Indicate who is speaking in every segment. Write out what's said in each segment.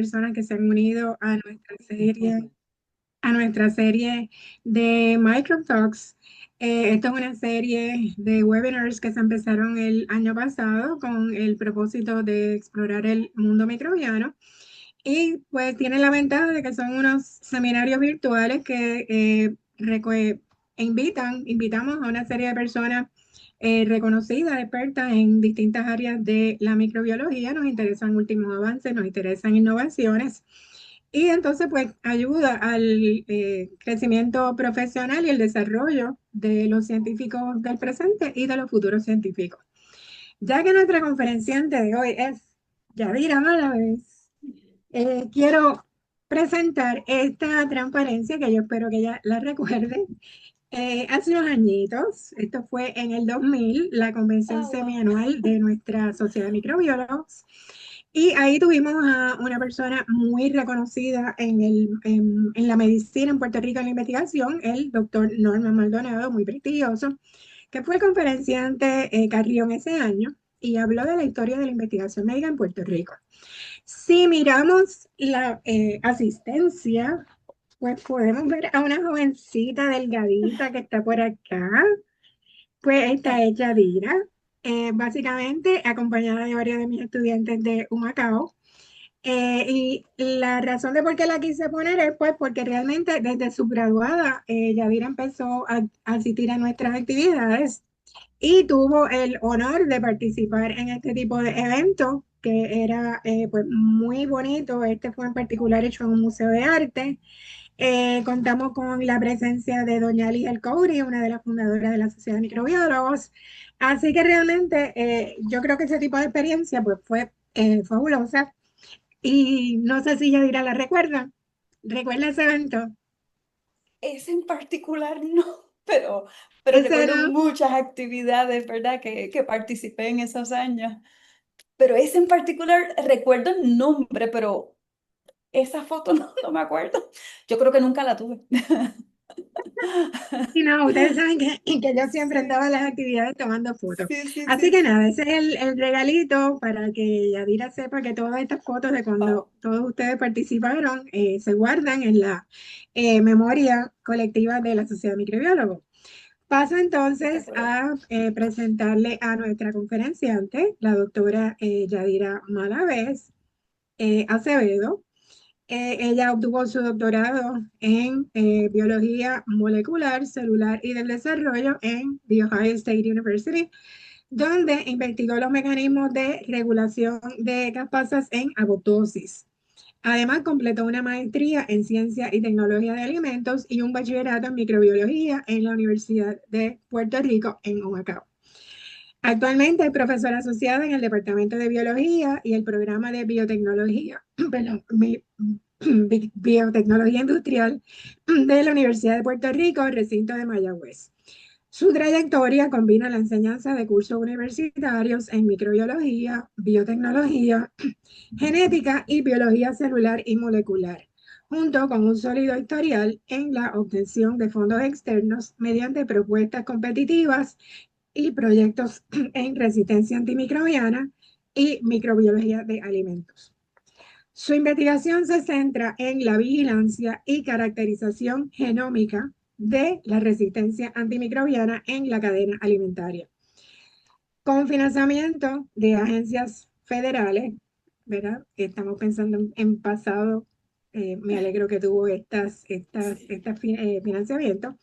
Speaker 1: personas que se han unido a nuestra serie de Micro Talks. Esto es una serie de webinars que se empezaron el año pasado con el propósito de explorar el mundo microbiano. Y pues tiene la ventaja de que son unos seminarios virtuales que invitamos a una serie de personas reconocidas, expertas en distintas áreas de la microbiología. Nos interesan últimos avances, nos interesan innovaciones. Y entonces, pues, ayuda al crecimiento profesional y el desarrollo de los científicos del presente y de los futuros científicos. Ya que nuestra conferenciante de hoy es Yadira Malaves, quiero presentar esta transparencia que yo espero que ella la recuerde. Hace unos añitos, esto fue en el 2000, la convención semianual de nuestra Sociedad de Microbiólogos. Y ahí tuvimos a una persona muy reconocida en la medicina en Puerto Rico en la investigación, el doctor Norman Maldonado, muy prestigioso, que fue el conferenciante Carrión ese año y habló de la historia de la investigación médica en Puerto Rico. Si miramos la asistencia, pues podemos ver a una jovencita delgadita que está por acá, pues esta es Yadira, básicamente acompañada de varios de mis estudiantes de Humacao. Y la razón de por qué la quise poner es pues porque realmente desde su graduada, Yadira empezó a asistir a nuestras actividades y tuvo el honor de participar en este tipo de eventos que era pues muy bonito. Este fue en particular hecho en un museo de arte. Contamos con la presencia de doña Liz El Couri, una de las fundadoras de la Sociedad de Microbiólogos. Así que realmente yo creo que ese tipo de experiencia pues fue fabulosa. Y no sé si Yadira la recuerda. ¿Recuerda ese evento?
Speaker 2: Ese en particular no, pero
Speaker 1: Ese
Speaker 2: recuerdo
Speaker 1: era,
Speaker 2: muchas actividades, ¿verdad? Que participé en esos años. Pero ese en particular recuerdo el nombre, pero esa foto no me acuerdo. Yo creo que nunca la tuve.
Speaker 1: y no, ustedes saben que yo siempre
Speaker 2: Sí,
Speaker 1: andaba en las actividades tomando fotos.
Speaker 2: sí, sí,
Speaker 1: Así
Speaker 2: sí,
Speaker 1: que
Speaker 2: sí.
Speaker 1: nada, ese es el regalito para que Yadira sepa que todas estas fotos de cuando
Speaker 2: Oh,
Speaker 1: todos ustedes participaron se guardan en la memoria colectiva de la Sociedad de Microbiólogos. Paso entonces
Speaker 2: espectacular.
Speaker 1: a presentarle a nuestra conferenciante, la doctora Yadira Malaves Acevedo. Ella obtuvo su doctorado en biología molecular, celular y del desarrollo en The Ohio State University, donde investigó los mecanismos de regulación de caspasas en apoptosis. Además, completó una maestría en ciencia y tecnología de alimentos y un bachillerato en microbiología en la Universidad de Puerto Rico en Humacao. Actualmente es profesora asociada en el Departamento de Biología y el programa de biotecnología, perdón, biotecnología industrial de la Universidad de Puerto Rico, recinto de Mayagüez. Su trayectoria combina la enseñanza de cursos universitarios en microbiología, biotecnología, genética y biología celular y molecular, junto con un sólido historial en la obtención de fondos externos mediante propuestas competitivas y proyectos en resistencia antimicrobiana y microbiología de alimentos. Su investigación se centra en la vigilancia y caracterización genómica de la resistencia antimicrobiana en la cadena alimentaria, con financiamiento de agencias federales, ¿verdad? Estamos pensando en pasado, me alegro que tuvo
Speaker 2: Sí.
Speaker 1: financiamientos,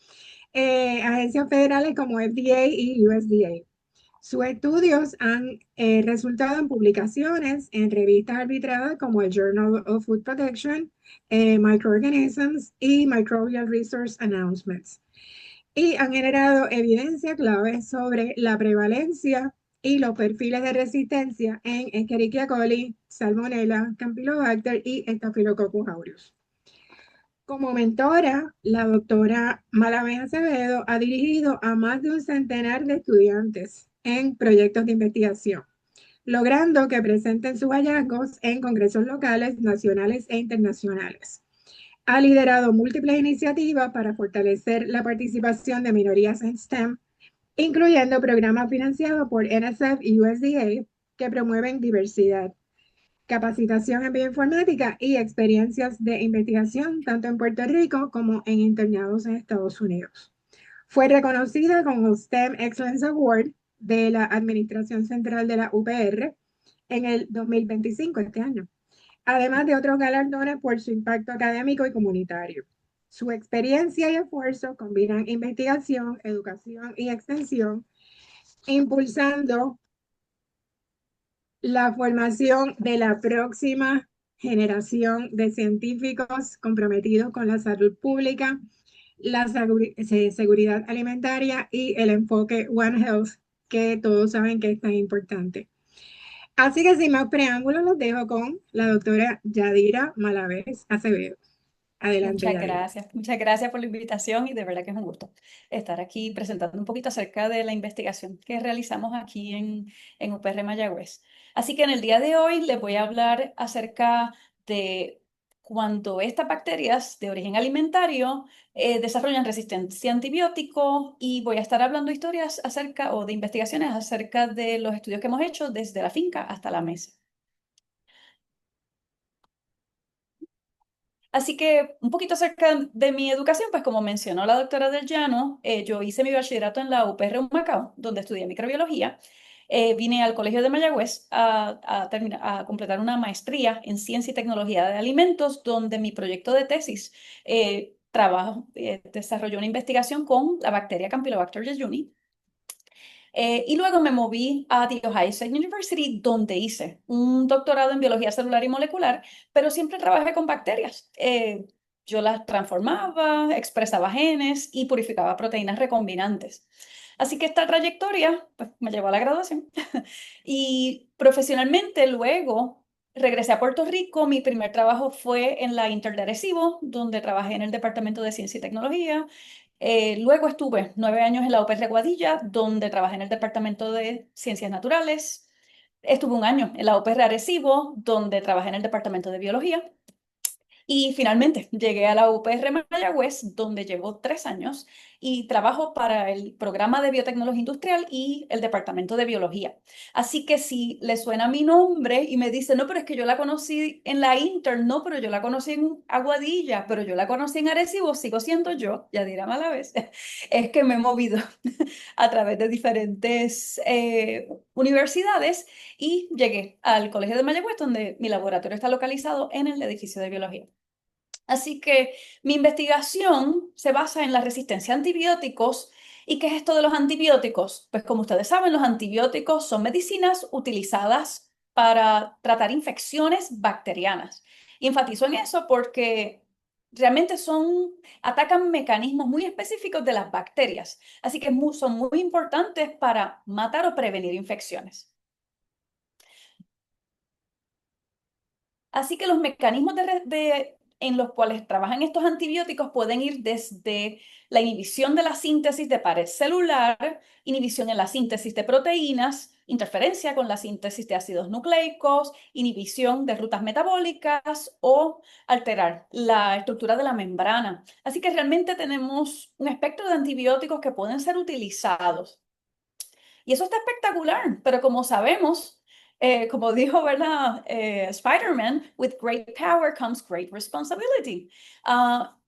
Speaker 1: agencias federales como FDA y USDA. Sus estudios han resultado en publicaciones en revistas arbitradas como el Journal of Food Protection, Microorganisms y Microbial Resource Announcements. Y han generado evidencia clave sobre la prevalencia y los perfiles de resistencia en Escherichia coli, Salmonella, Campylobacter y Staphylococcus aureus. Como mentora, la doctora Malavés Acevedo ha dirigido a más de un centenar de estudiantes en proyectos de investigación, logrando que presenten sus hallazgos en congresos locales, nacionales e internacionales. Ha liderado múltiples iniciativas para fortalecer la participación de minorías en STEM, incluyendo programas financiados por NSF y USDA que promueven diversidad, capacitación en bioinformática y experiencias de investigación tanto en Puerto Rico como en internados en Estados Unidos. Fue reconocida con el STEM Excellence Award de la Administración Central de la UPR en el 2025, este año, además de otros galardones por su impacto académico y comunitario. Su experiencia y esfuerzo combinan investigación, educación y extensión, impulsando la formación de la próxima generación de científicos comprometidos con la salud pública, la seguridad alimentaria y el enfoque One Health, que todos saben que es tan importante. Así que sin más preámbulos, los dejo con la doctora Yadira Malaves Acevedo. Adelante, Yadira.
Speaker 2: Muchas gracias por la invitación y de verdad que es un gusto estar aquí presentando un poquito acerca de la investigación que realizamos aquí en UPR Mayagüez. Así que en el día de hoy les voy a hablar acerca de cuando estas bacterias de origen alimentario desarrollan resistencia a antibióticos y voy a estar hablando historias acerca o de investigaciones acerca de los estudios que hemos hecho desde la finca hasta la mesa. Así que un poquito acerca de mi educación, pues como mencionó la doctora Del Llano, yo hice mi bachillerato en la UPR Humacao, donde estudié microbiología. Vine al Colegio de Mayagüez a completar una maestría en Ciencia y Tecnología de Alimentos, donde mi proyecto de tesis desarrolló una investigación con la bacteria Campylobacter jejuni. Y luego me moví a The Ohio State University, donde hice un doctorado en biología celular y molecular, pero siempre trabajé con bacterias. Yo las transformaba, expresaba genes y purificaba proteínas recombinantes. Así que esta trayectoria pues, me llevó a la graduación. Y profesionalmente luego regresé a Puerto Rico. Mi primer trabajo fue en la Inter de Arecibo, donde trabajé en el Departamento de Ciencia y Tecnología. Luego estuve 9 años en la UPR Guadilla, donde trabajé en el Departamento de Ciencias Naturales. Estuve un año en la UPR Arecibo, donde trabajé en el Departamento de Biología. Y finalmente llegué a la UPR Mayagüez, donde llevo 3 años y trabajo para el programa de biotecnología industrial y el departamento de biología. Así que si le suena mi nombre y me dice, no, pero es que yo la conocí en la Inter, no, pero yo la conocí en Aguadilla, pero yo la conocí en Arecibo, sigo siendo yo, Yadira Malaves, es que me he movido a través de diferentes universidades y llegué al Colegio de Mayagüez, donde mi laboratorio está localizado en el edificio de biología. Así que mi investigación se basa en la resistencia a antibióticos. ¿Y qué es esto de los antibióticos? Pues como ustedes saben, los antibióticos son medicinas utilizadas para tratar infecciones bacterianas. Y enfatizo en eso porque realmente atacan mecanismos muy específicos de las bacterias. Así que son muy importantes para matar o prevenir infecciones. Así que los mecanismos en los cuales trabajan estos antibióticos pueden ir desde la inhibición de la síntesis de pared celular, inhibición en la síntesis de proteínas, interferencia con la síntesis de ácidos nucleicos, inhibición de rutas metabólicas o alterar la estructura de la membrana. Así que realmente tenemos un espectro de antibióticos que pueden ser utilizados. Y eso está espectacular, pero como sabemos, como dijo, ¿verdad? Spider-Man, with great power comes great responsibility.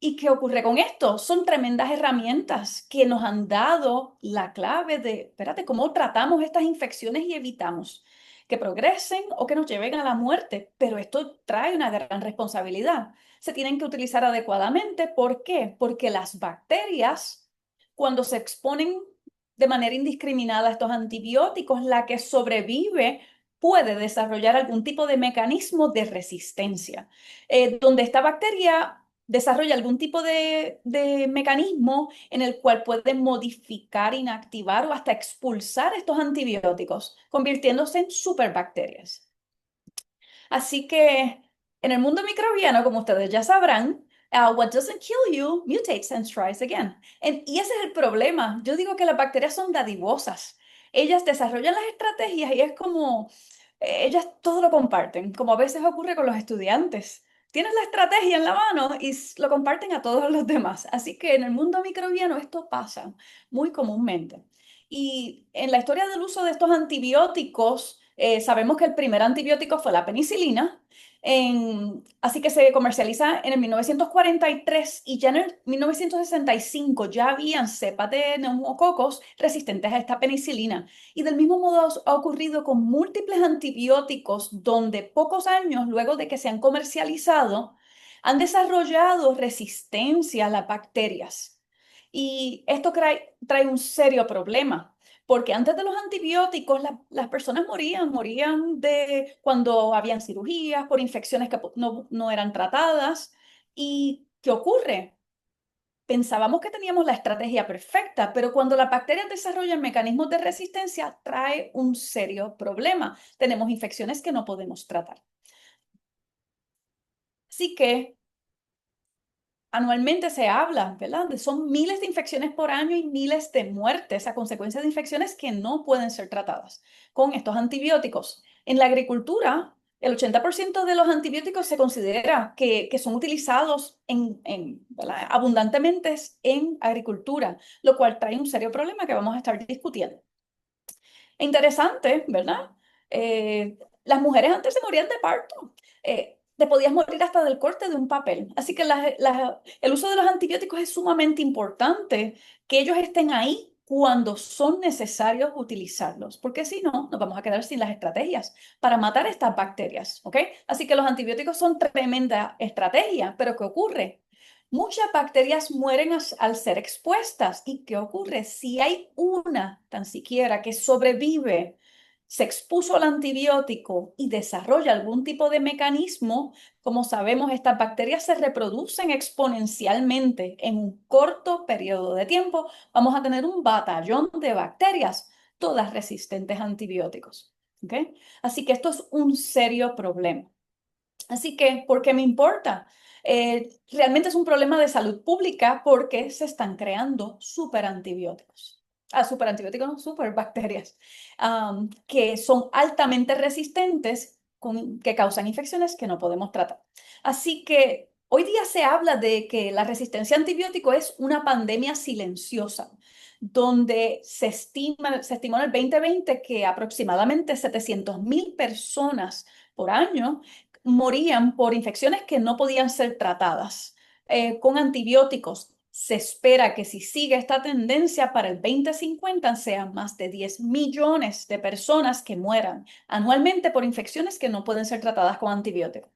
Speaker 2: ¿Y qué ocurre con esto? Son tremendas herramientas que nos han dado la clave de, espérate, cómo tratamos estas infecciones y evitamos que progresen o que nos lleven a la muerte. Pero esto trae una gran responsabilidad. Se tienen que utilizar adecuadamente. ¿Por qué? Porque las bacterias, cuando se exponen de manera indiscriminada a estos antibióticos, la que sobrevive puede desarrollar algún tipo de mecanismo de resistencia, donde esta bacteria desarrolla algún tipo de mecanismo en el cual puede modificar, inactivar o hasta expulsar estos antibióticos, convirtiéndose en superbacterias. Así que en el mundo microbiano, como ustedes ya sabrán, what doesn't kill you mutates and tries again. Y ese es el problema. Yo digo que las bacterias son dadivosas. Ellas desarrollan las estrategias y es como, ellas todo lo comparten, como a veces ocurre con los estudiantes. Tienen la estrategia en la mano y lo comparten a todos los demás. Así que en el mundo microbiano esto pasa muy comúnmente. Y en la historia del uso de estos antibióticos, Sabemos que el primer antibiótico fue la penicilina, así que se comercializa en el 1943 y ya en el 1965 ya habían cepas de neumococos resistentes a esta penicilina. Y del mismo modo ha ocurrido con múltiples antibióticos donde pocos años luego de que se han comercializado han desarrollado resistencia a las bacterias. Y esto trae un serio problema. Porque antes de los antibióticos, las personas morían de cuando habían cirugías, por infecciones que no eran tratadas. ¿Y qué ocurre? Pensábamos que teníamos la estrategia perfecta, pero cuando las bacterias desarrollan mecanismos de resistencia, trae un serio problema. Tenemos infecciones que no podemos tratar. Así que anualmente se habla, ¿verdad? Son miles de infecciones por año y miles de muertes a consecuencia de infecciones que no pueden ser tratadas con estos antibióticos. En la agricultura, el 80% de los antibióticos se considera que son utilizados ¿verdad? Abundantemente en agricultura, lo cual trae un serio problema que vamos a estar discutiendo. Interesante, ¿verdad? Las mujeres antes se morían de parto. Te podías morir hasta del corte de un papel. Así que el uso de los antibióticos es sumamente importante que ellos estén ahí cuando son necesarios utilizarlos, porque si no, nos vamos a quedar sin las estrategias para matar estas bacterias, ¿ok? Así que los antibióticos son tremenda estrategia, pero ¿qué ocurre? Muchas bacterias mueren al ser expuestas. ¿Y qué ocurre? Si hay una tan siquiera que sobrevive, se expuso al antibiótico y desarrolla algún tipo de mecanismo, como sabemos, estas bacterias se reproducen exponencialmente en un corto periodo de tiempo. Vamos a tener un batallón de bacterias, todas resistentes a antibióticos. ¿Ok? Así que esto es un serio problema. Así que, ¿por qué me importa? Realmente es un problema de salud pública porque se están creando superantibióticos. Superantibióticos, no, superbacterias, que son altamente resistentes, que causan infecciones que no podemos tratar. Así que hoy día se habla de que la resistencia a antibiótico es una pandemia silenciosa, donde se estimó en el 2020 que aproximadamente 700.000 personas por año morían por infecciones que no podían ser tratadas con antibióticos. Se espera que si sigue esta tendencia para el 2050 sean más de 10 millones de personas que mueran anualmente por infecciones que no pueden ser tratadas con antibióticos.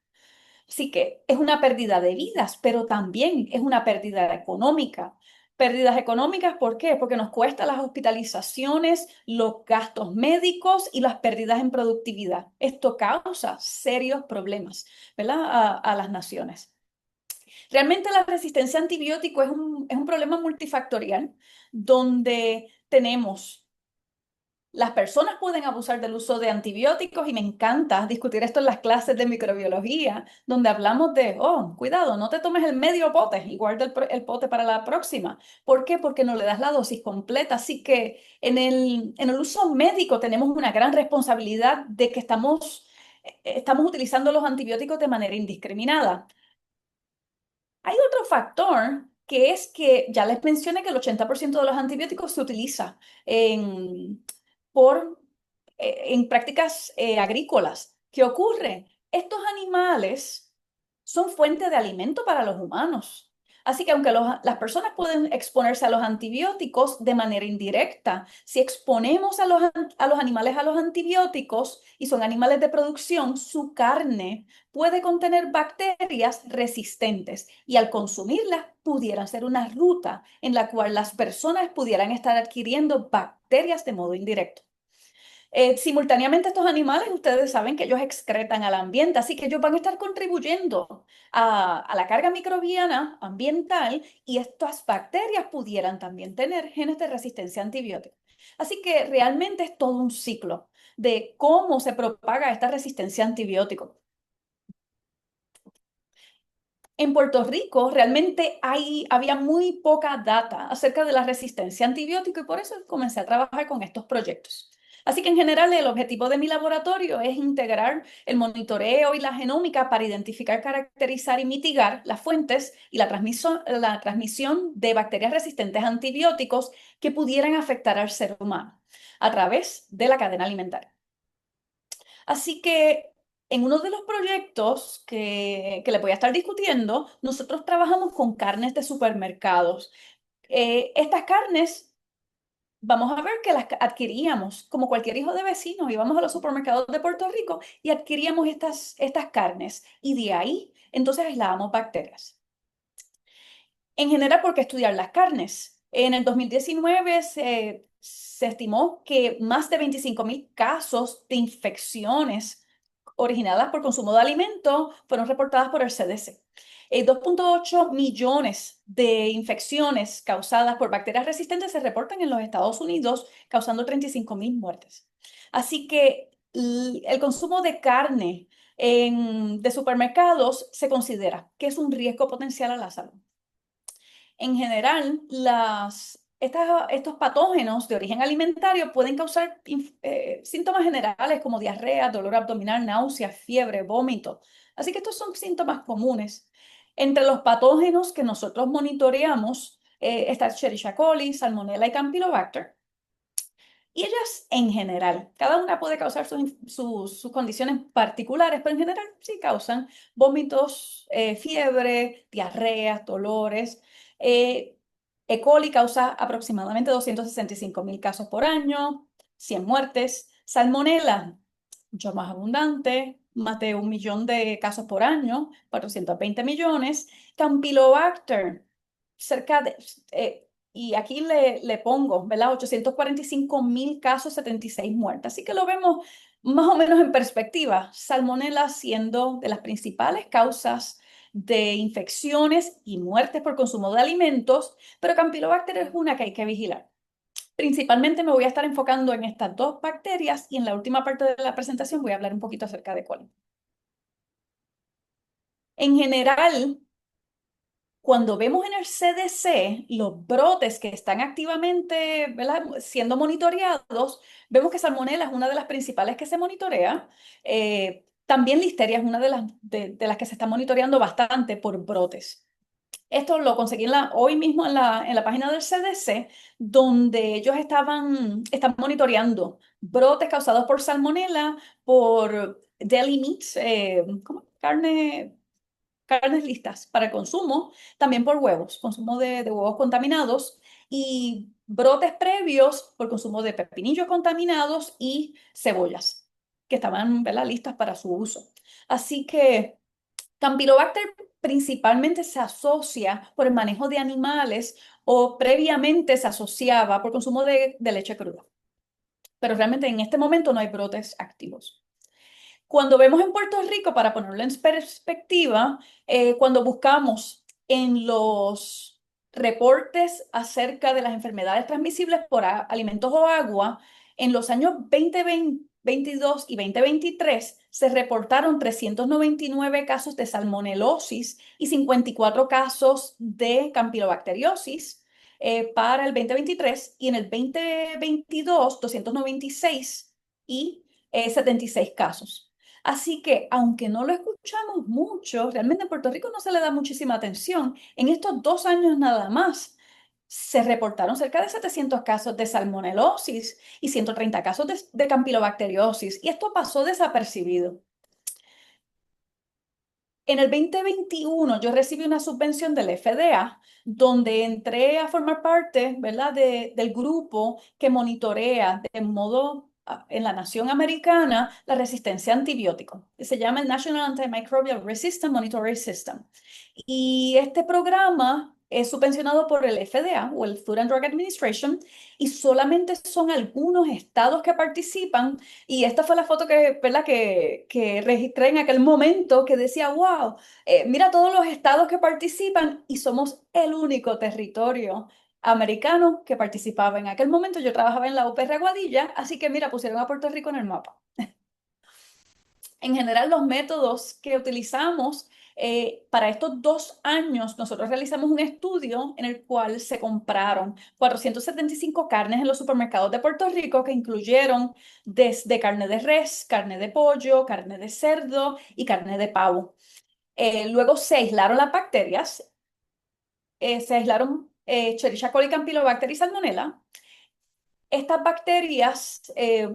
Speaker 2: Así que es una pérdida de vidas, pero también es una pérdida económica. Pérdidas económicas, ¿por qué? Porque nos cuesta las hospitalizaciones, los gastos médicos y las pérdidas en productividad. Esto causa serios problemas, ¿verdad? A las naciones. Realmente la resistencia a antibiótico es un problema multifactorial donde tenemos las personas pueden abusar del uso de antibióticos y me encanta discutir esto en las clases de microbiología, donde hablamos de, oh, cuidado, no te tomes el medio pote y guarda el pote para la próxima. ¿Por qué? Porque no le das la dosis completa. Así que en el uso médico tenemos una gran responsabilidad de que estamos utilizando los antibióticos de manera indiscriminada. Hay otro factor que es que ya les mencioné que el 80% de los antibióticos se utiliza por, en prácticas agrícolas. ¿Qué ocurre? Estos animales son fuente de alimento para los humanos. Así que aunque las personas pueden exponerse a los antibióticos de manera indirecta, si exponemos a los animales a los antibióticos y son animales de producción, su carne puede contener bacterias resistentes y al consumirlas pudieran ser una ruta en la cual las personas pudieran estar adquiriendo bacterias de modo indirecto. Simultáneamente estos animales, ustedes saben que ellos excretan al ambiente, así que ellos van a estar contribuyendo a la carga microbiana ambiental y estas bacterias pudieran también tener genes de resistencia a antibióticos. Así que realmente es todo un ciclo de cómo se propaga esta resistencia a antibióticos. En Puerto Rico realmente había muy poca data acerca de la resistencia a antibióticos y por eso comencé a trabajar con estos proyectos. Así que en general el objetivo de mi laboratorio es integrar el monitoreo y la genómica para identificar, caracterizar y mitigar las fuentes y la transmisión de bacterias resistentes a antibióticos que pudieran afectar al ser humano a través de la cadena alimentaria. Así que en uno de los proyectos que le voy a estar discutiendo, nosotros trabajamos con carnes de supermercados. Estas carnes, vamos a ver que las adquiríamos como cualquier hijo de vecino, íbamos a los supermercados de Puerto Rico y adquiríamos estas carnes y de ahí entonces aislábamos bacterias. En general, ¿por qué estudiar las carnes? En el 2019 se estimó que más de 25.000 casos de infecciones originadas por consumo de alimentos fueron reportadas por el CDC. 2.8 millones de infecciones causadas por bacterias resistentes se reportan en los Estados Unidos, causando 35.000 muertes. Así que el consumo de carne de supermercados se considera que es un riesgo potencial a la salud. En general, estos patógenos de origen alimentario pueden causar síntomas generales como diarrea, dolor abdominal, náuseas, fiebre, vómito. Así que estos son síntomas comunes. Entre los patógenos que nosotros monitoreamos está Escherichia coli, Salmonella y Campylobacter. Y ellas en general, cada una puede causar sus condiciones particulares, pero en general sí causan vómitos, fiebre, diarreas, dolores. Eh, E. coli causa aproximadamente 265.000 casos por año, 100 muertes. Salmonella, mucho más abundante, más de 1 millón de casos por año, 420 millones. Campylobacter, cerca de, y aquí le pongo, ¿verdad? 845.000 casos, 76 muertes. Así que lo vemos más o menos en perspectiva. Salmonella siendo de las principales causas de infecciones y muertes por consumo de alimentos, pero Campylobacter es una que hay que vigilar. Principalmente me voy a estar enfocando en estas dos bacterias y en la última parte de la presentación voy a hablar un poquito acerca de coli. En general, cuando vemos en el CDC los brotes que están activamente, ¿verdad?, siendo monitoreados, vemos que Salmonella es una de las principales que se monitorea. También Listeria es una de las que se está monitoreando bastante por brotes. Esto lo conseguí hoy mismo en la página del CDC, donde ellos están monitoreando brotes causados por Salmonella, por deli meats, carnes listas para el consumo, también por huevos, consumo de huevos contaminados y brotes previos por consumo de pepinillos contaminados y cebollas que estaban, ¿verdad?, listas para su uso. Así que Campylobacter principalmente se asocia por el manejo de animales o previamente se asociaba por consumo de leche cruda. Pero realmente en este momento no hay brotes activos. Cuando vemos en Puerto Rico, para ponerlo en perspectiva, cuando buscamos en los reportes acerca de las enfermedades transmisibles por alimentos o agua, en los años 2022 y 2023 se reportaron 399 casos de salmonelosis y 54 casos de campylobacteriosis para el 2023 y en el 2022 296 y 76 casos. Así que, aunque no lo escuchamos mucho, realmente en Puerto Rico no se le da muchísima atención. En estos 2 años nada más se reportaron cerca de 700 casos de salmonelosis y 130 casos de campylobacteriosis, y esto pasó desapercibido. En el 2021 yo recibí una subvención del FDA donde entré a formar parte, ¿verdad?, del grupo que monitorea de modo en la nación americana la resistencia a antibióticos. Se llama el National Antimicrobial Resistance Monitoring System. Y este programa es subvencionado por el FDA o el Food and Drug Administration y solamente son algunos estados que participan. Y esta fue la foto ¿verdad?, que registré en aquel momento que decía, wow, mira todos los estados que participan y somos el único territorio americano que participaba. En aquel momento yo trabajaba en la UPR Aguadilla, así que mira, pusieron a Puerto Rico en el mapa. En general, los métodos que utilizamos para estos 2 años, nosotros realizamos un estudio en el cual se compraron 475 carnes en los supermercados de Puerto Rico que incluyeron desde carne de res, carne de pollo, carne de cerdo y carne de pavo. Luego se aislaron las bacterias, se aislaron Escherichia coli, Campylobacter y Salmonella. Estas bacterias,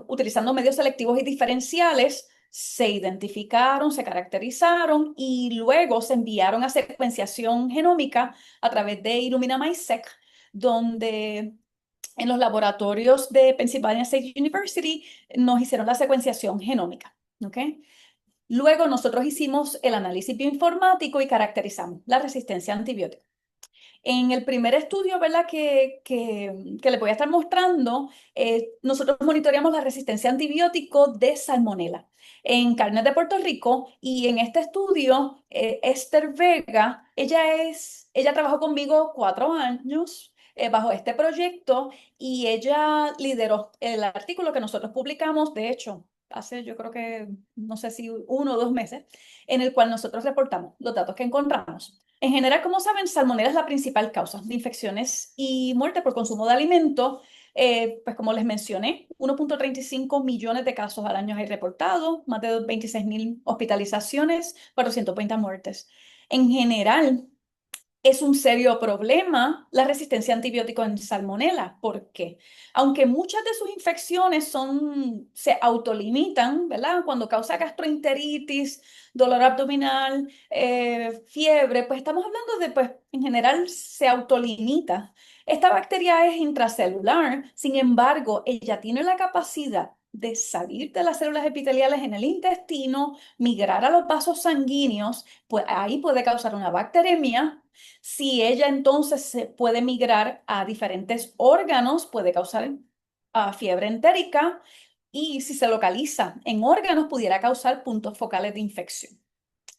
Speaker 2: utilizando medios selectivos y diferenciales, se identificaron, se caracterizaron y luego se enviaron a secuenciación genómica a través de Illumina MiSeq, donde en los laboratorios de Pennsylvania State University nos hicieron la secuenciación genómica. ¿Ok? Luego nosotros hicimos el análisis bioinformático y caracterizamos la resistencia a antibióticos. En el primer estudio, ¿verdad? Que le voy a estar mostrando, nosotros monitoreamos la resistencia a antibióticos de salmonela en carnes de Puerto Rico y en este estudio, Esther Vega, ella trabajó conmigo 4 años bajo este proyecto y ella lideró el artículo que nosotros publicamos, de hecho, hace yo creo que, no sé si 1 o 2 meses, en el cual nosotros reportamos los datos que encontramos. En general, como saben, salmonela es la principal causa de infecciones y muerte por consumo de alimentos. Pues como les mencioné, 1.35 millones de casos al año hay reportados, más de 26.000 hospitalizaciones, 420 muertes. En general, es un serio problema la resistencia a antibióticos en salmonela. ¿Por qué? Aunque muchas de sus infecciones se autolimitan, ¿verdad? Cuando causa gastroenteritis, dolor abdominal, fiebre, pues estamos hablando de, pues, en general se autolimita. Esta bacteria es intracelular, sin embargo, ella tiene la capacidad de salir de las células epiteliales en el intestino, migrar a los vasos sanguíneos, pues ahí puede causar una bacteremia. Si ella entonces se puede migrar a diferentes órganos, puede causar fiebre entérica y si se localiza en órganos, pudiera causar puntos focales de infección.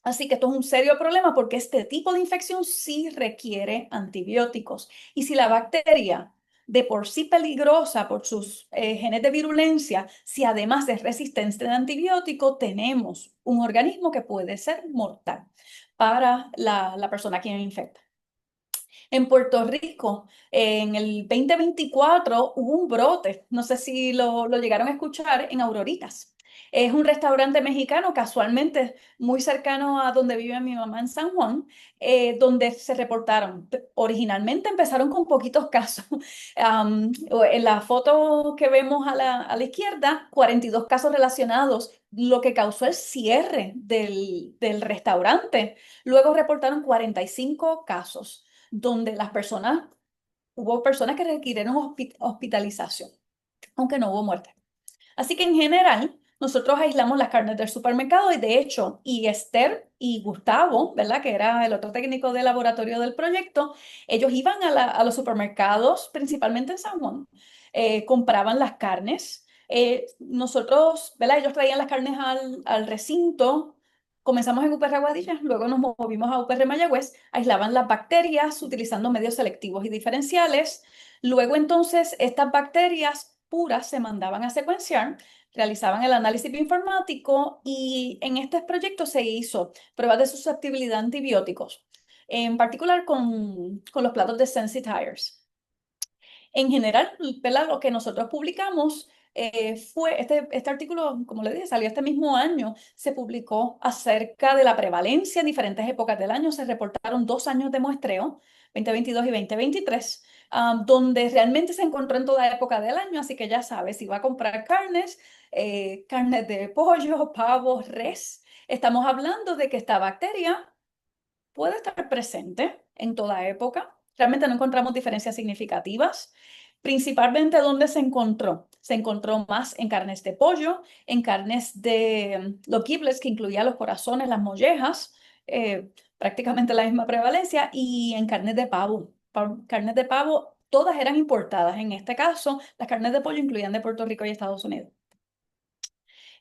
Speaker 2: Así que esto es un serio problema porque este tipo de infección sí requiere antibióticos. Y si la bacteria de por sí peligrosa por sus genes de virulencia, si además es resistente de antibiótico, tenemos un organismo que puede ser mortal para la persona a quien infecta. En Puerto Rico, en el 2024 hubo un brote, no sé si lo llegaron a escuchar, en Auroritas. Es un restaurante mexicano casualmente muy cercano a donde vive mi mamá en San Juan, donde se reportaron. Originalmente empezaron con poquitos casos. En la foto que vemos a la izquierda, 42 casos relacionados, lo que causó el cierre del restaurante. Luego reportaron 45 casos donde hubo personas que requirieron hospitalización, aunque no hubo muerte. Así que en general, nosotros aislamos las carnes del supermercado y de hecho, y Esther y Gustavo, ¿verdad? Que era el otro técnico de laboratorio del proyecto, ellos iban a los supermercados, principalmente en San Juan, compraban las carnes. Nosotros, ¿verdad? Ellos traían las carnes al recinto. Comenzamos en UPR Aguadilla, luego nos movimos a UPR Mayagüez, aislaban las bacterias utilizando medios selectivos y diferenciales. Luego entonces estas bacterias puras se mandaban a secuenciar, realizaban el análisis bioinformático y en este proyecto se hizo pruebas de susceptibilidad a antibióticos, en particular con los platos de Sensitires. En general, ¿verdad? Lo que nosotros publicamos fue, este artículo, como le dije, salió este mismo año, se publicó acerca de la prevalencia en diferentes épocas del año, se reportaron 2 años de muestreo, 2022 y 2023, donde realmente se encontró en toda época del año, así que ya sabes, si va a comprar carnes de pollo, pavo, res, estamos hablando de que esta bacteria puede estar presente en toda época. Realmente no encontramos diferencias significativas. Principalmente, ¿dónde se encontró? Se encontró más en carnes de pollo, en carnes de los giblets, que incluía los corazones, las mollejas, prácticamente la misma prevalencia, y en carnes de pavo. Carnes de pavo, todas eran importadas. En este caso, las carnes de pollo incluían de Puerto Rico y Estados Unidos.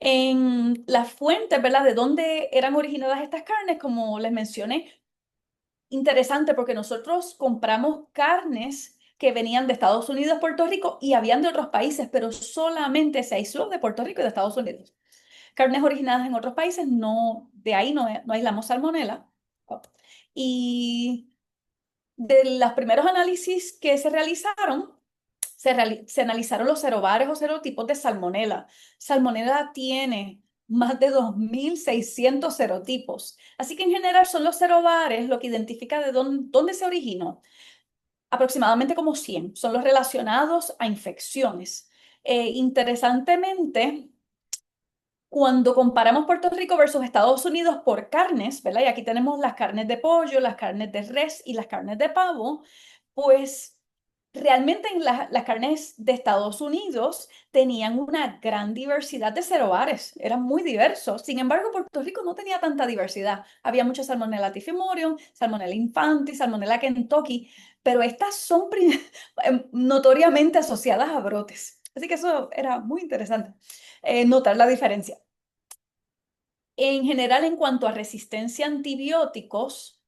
Speaker 2: En las fuentes, ¿verdad? De dónde eran originadas estas carnes, como les mencioné, interesante porque nosotros compramos carnes que venían de Estados Unidos, Puerto Rico y habían de otros países, pero solamente se aisló de Puerto Rico y de Estados Unidos. Carnes originadas en otros países, no, de ahí no aislamos salmonela. Y de los primeros análisis que se realizaron, se analizaron los serobares o serotipos de salmonela. Salmonela tiene más de 2.600 serotipos. Así que en general son los serobares lo que identifica de dónde se originó. Aproximadamente como 100 son los relacionados a infecciones. Interesantemente, Cuando comparamos Puerto Rico versus Estados Unidos por carnes, ¿verdad? Y aquí tenemos las carnes de pollo, las carnes de res y las carnes de pavo, pues realmente en las carnes de Estados Unidos tenían una gran diversidad de cerobares, eran muy diversos. Sin embargo, Puerto Rico no tenía tanta diversidad. Había mucha Salmonella typhimurium, Salmonella infantis, Salmonella kentucky, pero estas son notoriamente asociadas a brotes. Así que eso era muy interesante, notar la diferencia. En general, en cuanto a resistencia a antibióticos,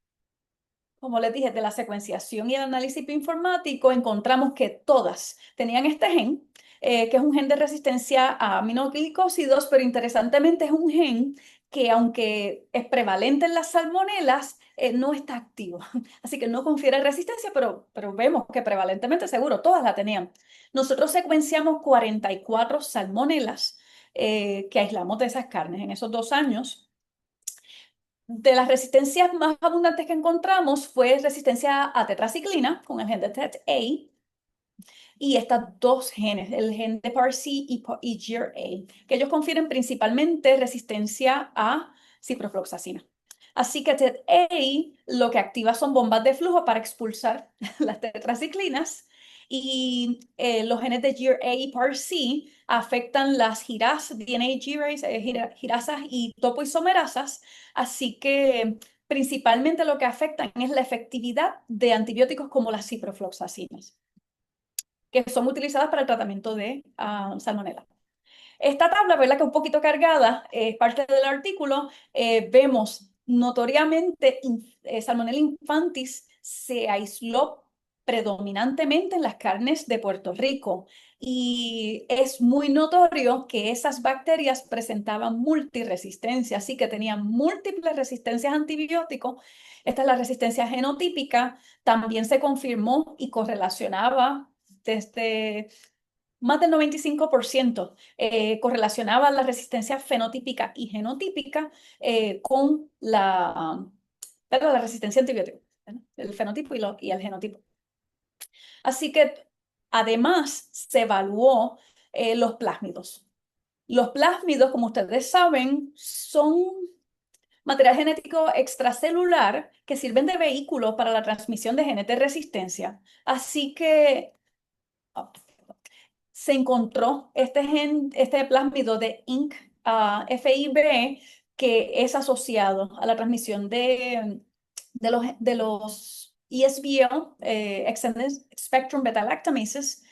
Speaker 2: como les dije, de la secuenciación y el análisis bioinformático, encontramos que todas tenían este gen, que es un gen de resistencia a aminoglicósidos, pero interesantemente es un gen que, aunque es prevalente en las salmonelas, no está activo. Así que no confiere resistencia, pero vemos que prevalentemente seguro todas la tenían. Nosotros secuenciamos 44 salmonelas que aislamos de esas carnes en esos 2 años. De las resistencias más abundantes que encontramos fue resistencia a tetraciclina con el gen de TET-A y estas dos genes, el gen de PARC y GRA, que ellos confieren principalmente resistencia a ciprofloxacina. Así que TET-A lo que activa son bombas de flujo para expulsar las tetraciclinas y los genes de GRA y PARC afectan las girasas, DNA girasas y topoisomerasas, así que principalmente lo que afectan es la efectividad de antibióticos como las ciprofloxacinas, que son utilizadas para el tratamiento de salmonela. Esta tabla, ¿verdad? Que es un poquito cargada, es parte del artículo, vemos notoriamente Salmonella infantis se aisló predominantemente en las carnes de Puerto Rico y es muy notorio que esas bacterias presentaban multiresistencia, así que tenían múltiples resistencias a antibióticos. Esta es la resistencia genotípica, también se confirmó y correlacionaba desde más del 95% correlacionaba la resistencia fenotípica y genotípica con la resistencia a antibióticos, ¿verdad? El fenotipo y el genotipo. Así que además se evaluó los plásmidos. Los plásmidos, como ustedes saben, son material genético extracelular que sirven de vehículo para la transmisión de genes de resistencia. Así que se encontró este plásmido de INC FIB que es asociado a la transmisión de los ESBL, Extended Spectrum Beta-lactamases,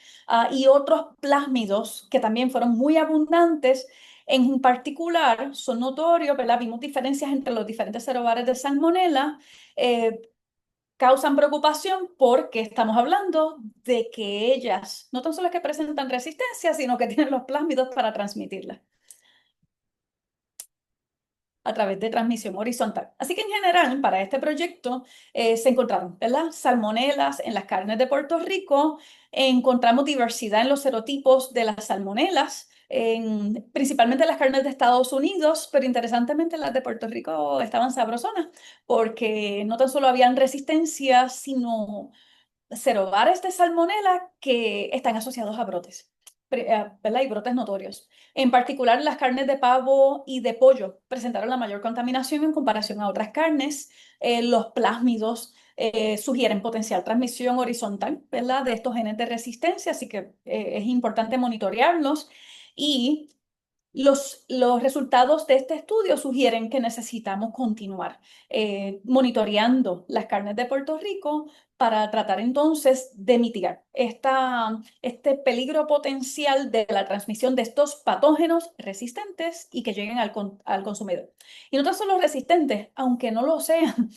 Speaker 2: y otros plásmidos que también fueron muy abundantes. En particular, son notorios, ¿verdad? Vimos diferencias entre los diferentes serobares de Salmonella, causan preocupación porque estamos hablando de que ellas no tan solo es que presentan resistencia, sino que tienen los plásmidos para transmitirla a través de transmisión horizontal. Así que en general, para este proyecto se encontraron, ¿verdad? Salmonelas en las carnes de Puerto Rico, encontramos diversidad en los serotipos de las salmonelas, principalmente en las carnes de Estados Unidos, pero interesantemente las de Puerto Rico estaban sabrosonas, porque no tan solo habían resistencia, sino serobares de salmonela que están asociados a brotes, ¿verdad? Y brotes notorios. En particular, las carnes de pavo y de pollo presentaron la mayor contaminación en comparación a otras carnes. Los plásmidos sugieren potencial transmisión horizontal, ¿verdad? De estos genes de resistencia, así que es importante monitorearlos. Y los resultados de este estudio sugieren que necesitamos continuar monitoreando las carnes de Puerto Rico para tratar entonces de mitigar este peligro potencial de la transmisión de estos patógenos resistentes y que lleguen al consumidor. Y no tan solo resistentes, aunque no lo sean,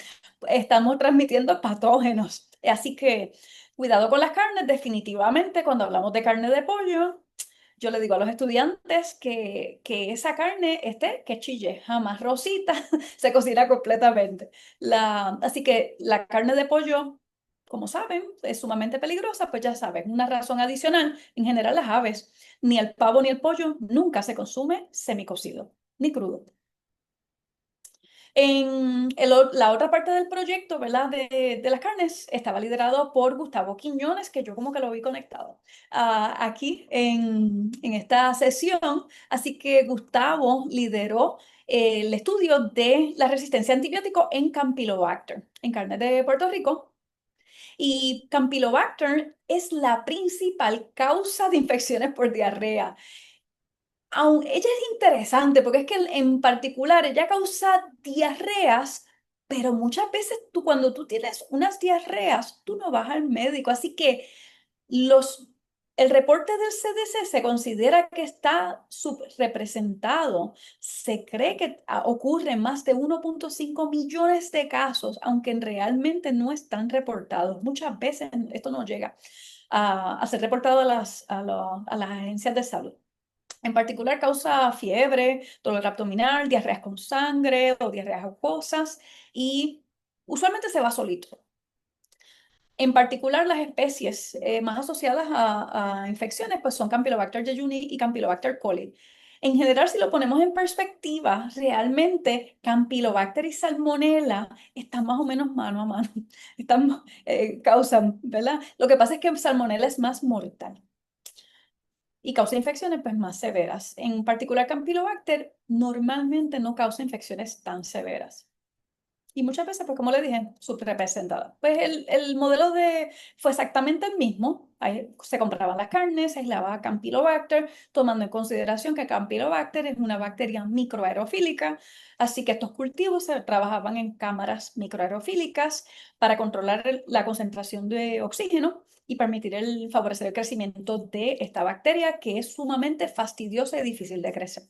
Speaker 2: estamos transmitiendo patógenos. Así que cuidado con las carnes, definitivamente cuando hablamos de carne de pollo. Yo le digo a los estudiantes que esa carne que chille, jamás rosita, se cocina completamente. Así que la carne de pollo, como saben, es sumamente peligrosa, pues ya saben, una razón adicional, en general las aves, ni el pavo ni el pollo nunca se consume semicocido, ni crudo. La otra parte del proyecto, ¿verdad? De las carnes estaba liderado por Gustavo Quiñones, que yo como que lo vi conectado aquí en esta sesión. Así que Gustavo lideró el estudio de la resistencia a antibiótico en Campylobacter, en carnes de Puerto Rico. Y Campylobacter es la principal causa de infecciones por diarrea. Ella es interesante porque es que en particular ella causa diarreas, pero muchas veces cuando tú tienes unas diarreas, tú no vas al médico. Así que los, el reporte del CDC se considera que está subrepresentado. Se cree que ocurren más de 1.5 millones de casos, aunque realmente no están reportados. Muchas veces esto no llega a ser reportado a las agencias de salud. En particular causa fiebre, dolor abdominal, diarreas con sangre o diarreas acuosas y usualmente se va solito. En particular, las especies más asociadas a infecciones pues son Campylobacter jejuni y Campylobacter coli. En general, si lo ponemos en perspectiva, realmente Campylobacter y Salmonella están más o menos mano a mano. Causan, ¿verdad? Lo que pasa es que Salmonella es más mortal y causa infecciones pues, más severas. En particular, Campylobacter normalmente no causa infecciones tan severas. Y muchas veces, pues como le dije, subrepresentada. Pues el modelo fue exactamente el mismo. Ahí se compraban las carnes, se aislaba Campylobacter, tomando en consideración que Campylobacter es una bacteria microaerofílica, así que estos cultivos se trabajaban en cámaras microaerofílicas para controlar la concentración de oxígeno y permitir favorecer el crecimiento de esta bacteria que es sumamente fastidiosa y difícil de crecer.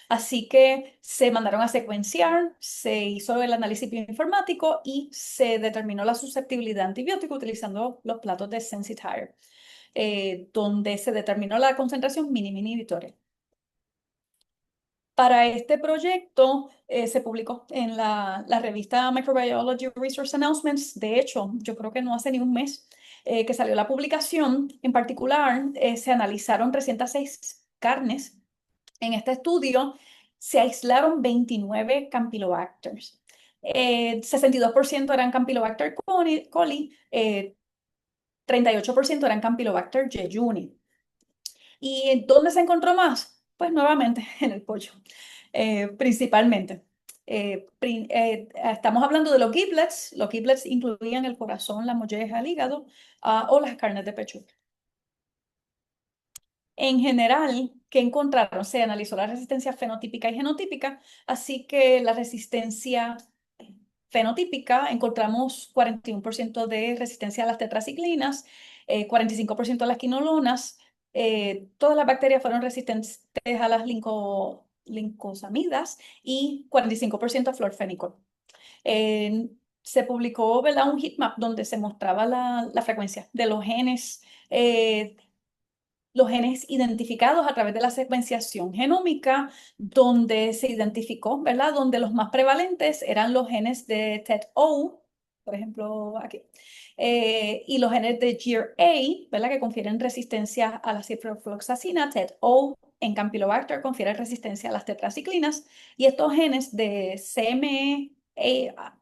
Speaker 2: Así que se mandaron a secuenciar, se hizo el análisis bioinformático y se determinó la susceptibilidad a antibiótico utilizando los platos de Sensitire, donde se determinó la concentración mínima inhibitoria. Para este proyecto se publicó en la revista Microbiology Resource Announcements. De hecho, yo creo que no hace ni un mes que salió la publicación. En particular, se analizaron 306 carnes. En este estudio se aislaron 29 Campylobacters. 62% eran Campylobacter coli, 38% eran Campylobacter jejuni. ¿Y dónde se encontró más? Pues nuevamente en el pollo, principalmente. Estamos hablando de los giblets. Los giblets incluían el corazón, la molleja, el hígado o las carnes de pechuga. En general, ¿qué encontraron? Se analizó la resistencia fenotípica y genotípica, así que la resistencia fenotípica encontramos 41% de resistencia a las tetraciclinas, 45% a las quinolonas. Todas las bacterias fueron resistentes a las lincosamidas y 45% a florfenicol. Se publicó, ¿verdad?, un heatmap donde se mostraba la frecuencia de los genes identificados a través de la secuenciación genómica, donde se identificó, ¿verdad? Donde los más prevalentes eran los genes de TET-O, por ejemplo, aquí, y los genes de GIR-A, ¿verdad? Que confieren resistencia a la ciprofloxacina. TET-O en Campylobacter confiere resistencia a las tetraciclinas, y estos genes de CME,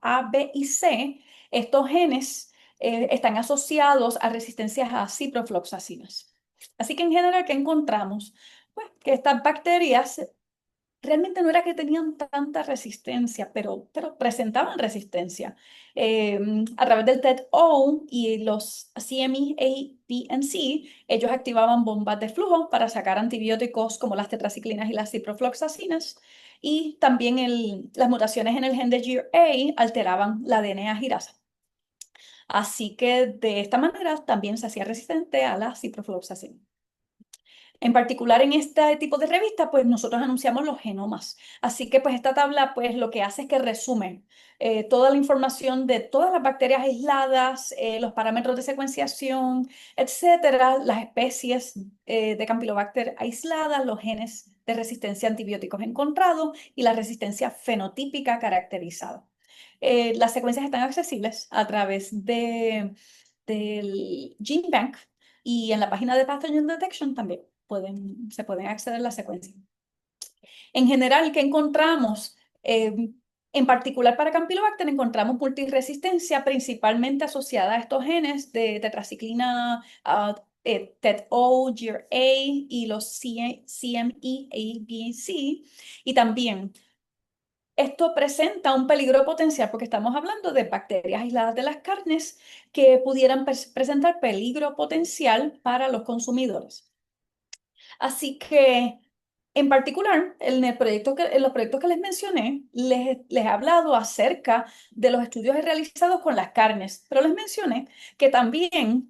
Speaker 2: A, B y C, estos genes están asociados a resistencias a ciprofloxacinas. Así que en general, ¿qué encontramos? Pues que estas bacterias realmente no era que tenían tanta resistencia, pero presentaban resistencia. A través del TET-O y los CME, A, B y C, ellos activaban bombas de flujo para sacar antibióticos como las tetraciclinas y las ciprofloxacinas. Y también las mutaciones en el gen de GIR-A alteraban la DNA girasa. Así que de esta manera también se hacía resistente a la ciprofloxacina. En particular en este tipo de revista, pues nosotros anunciamos los genomas. Así que pues esta tabla pues lo que hace es que resume toda la información de todas las bacterias aisladas, los parámetros de secuenciación, etcétera, las especies de Campylobacter aisladas, los genes de resistencia a antibióticos encontrados y la resistencia fenotípica caracterizada. Las secuencias están accesibles a través del GenBank y en la página de Pathogen Detection también se pueden acceder a la secuencia. En general, ¿qué encontramos? En particular para Campylobacter encontramos multiresistencia principalmente asociada a estos genes de tetraciclina TET-O, GRA y los CME, A, B y C. Y también esto presenta un peligro potencial porque estamos hablando de bacterias aisladas de las carnes que pudieran presentar peligro potencial para los consumidores. Así que, en particular, en los proyectos que les mencioné, les he hablado acerca de los estudios realizados con las carnes, pero les mencioné que también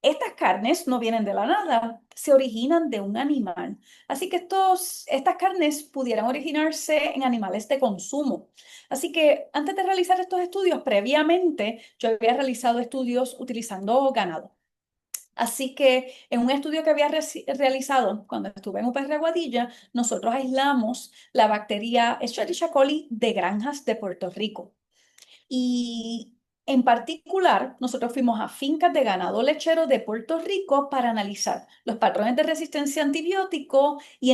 Speaker 2: estas carnes no vienen de la nada, se originan de un animal. Así que estas carnes pudieran originarse en animales de consumo. Así que antes de realizar estos estudios, previamente yo había realizado estudios utilizando ganado. Así que en un estudio que había realizado cuando estuve en UPR Aguadilla, nosotros aislamos la bacteria Escherichia coli de granjas de Puerto Rico. Y en particular, nosotros fuimos a fincas de ganado lechero de Puerto Rico para analizar los patrones de resistencia a antibiótico y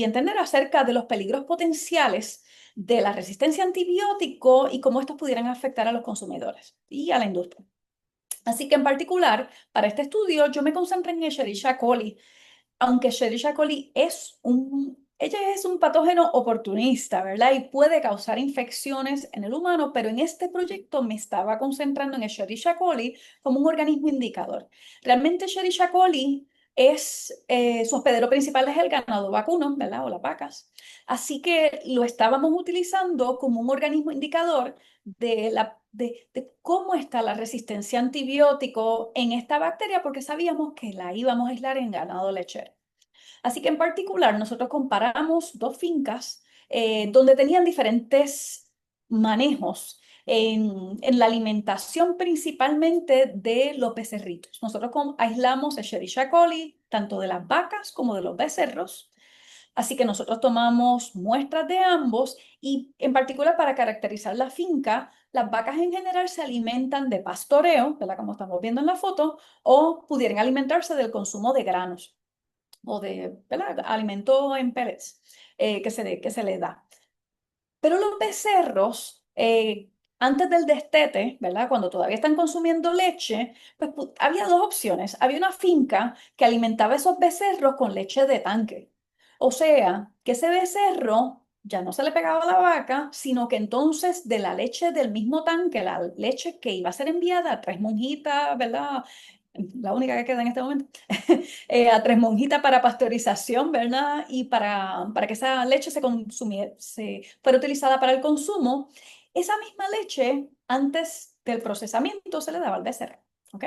Speaker 2: entender acerca de los peligros potenciales de la resistencia a antibiótico y cómo estos pudieran afectar a los consumidores y a la industria. Así que en particular, para este estudio, yo me concentré en Escherichia coli, aunque Escherichia coli ella es un patógeno oportunista, ¿verdad? Y puede causar infecciones en el humano, pero en este proyecto me estaba concentrando en Escherichia coli como un organismo indicador. Realmente Escherichia coli su hospedero principal es el ganado vacuno, ¿verdad? O las vacas. Así que lo estábamos utilizando como un organismo indicador de cómo está la resistencia a antibiótico en esta bacteria, porque sabíamos que la íbamos a aislar en ganado lechero. Así que en particular nosotros comparamos dos fincas donde tenían diferentes manejos en la alimentación principalmente de los becerritos. Nosotros aislamos Escherichia coli tanto de las vacas como de los becerros. Así que nosotros tomamos muestras de ambos y en particular para caracterizar la finca, las vacas en general se alimentan de pastoreo, ¿verdad? Como estamos viendo en la foto, o pudieran alimentarse del consumo de granos o de, ¿verdad? Alimento en pellets que se les da. Pero los becerros, antes del destete, ¿verdad? Cuando todavía están consumiendo leche, pues había dos opciones. Había una finca que alimentaba esos becerros con leche de tanque. O sea, que ese becerro ya no se le pegaba a la vaca, sino que entonces de la leche del mismo tanque, la leche que iba a ser enviada a Tres Monjitas, ¿verdad? La única que queda en este momento, a Tres Monjitas para pasteurización, ¿verdad? Y para que esa leche fuera utilizada para el consumo, esa misma leche, antes del procesamiento, se le daba al becerro, ¿ok?